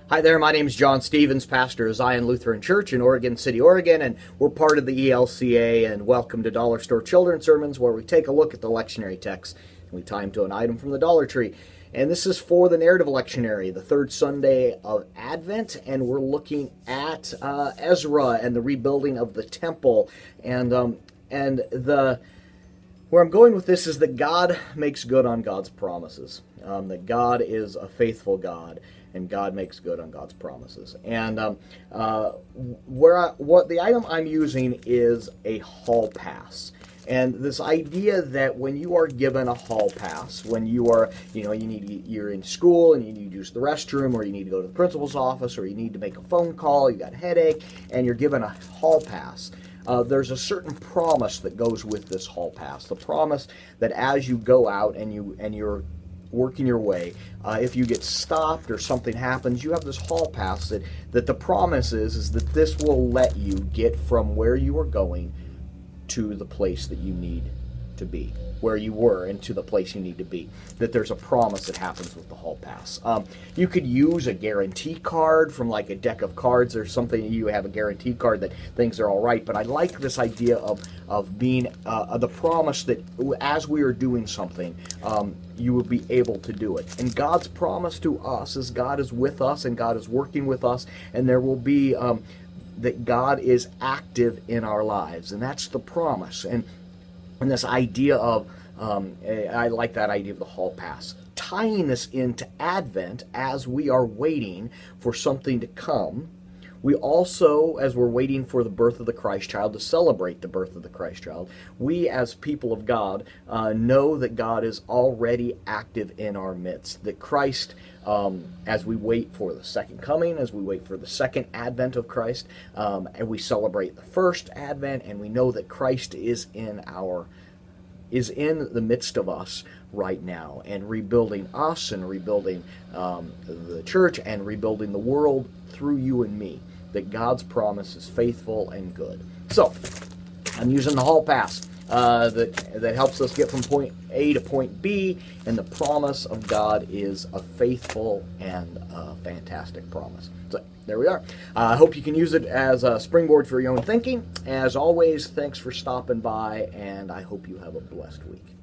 Hi there, my name is John Stevens, pastor of Zion Lutheran Church in Oregon City, Oregon, and we're part of the ELCA, and welcome to Dollar Store Children's Sermons, where we take a look at the lectionary text and we tie them to an item from the Dollar Tree. And this is for the narrative lectionary, the third Sunday of Advent, and we're looking at Ezra and the rebuilding of the temple. Where I'm going with this is that God makes good on God's promises, that God is a faithful God, and God makes good on God's promises. And what the item I'm using is a hall pass. And this idea that when you are given a hall pass, when you are, you're in school and you need to use the restroom, or you need to go to the principal's office, or you need to make a phone call, you got a headache, and you're given a hall pass, there's a certain promise that goes with this hall pass. The promise that as you go out and you're working your way, if you get stopped or something happens, you have this hall pass that the promise is that this will let you get from where you are going to the place that you need to be, where you were, and to the place you need to be. That there's a promise that happens with the hall pass. You could use a guarantee card from like a deck of cards or something. You have a guarantee card that things are all right, but I like this idea of being the promise that as we are doing something, you will be able to do it. And God's promise to us is God is with us and God is working with us, and there will be that God is active in our lives, and that's the promise. And this idea of, I like that idea of the hall pass. Tying this into Advent as we are waiting for something to come, we also, as we're waiting for the birth of the Christ child, to celebrate the birth of the Christ child, we as people of God know that God is already active in our midst. That Christ, as we wait for the second coming, as we wait for the second advent of Christ, and we celebrate the first advent, and we know that Christ is in the midst of us right now, and rebuilding us, and rebuilding the church, and rebuilding the world through you and me. That God's promise is faithful and good. So, I'm using the hall pass that helps us get from point A to point B, and the promise of God is a faithful and fantastic promise. So, there we are. I hope you can use it as a springboard for your own thinking. As always, thanks for stopping by, and I hope you have a blessed week.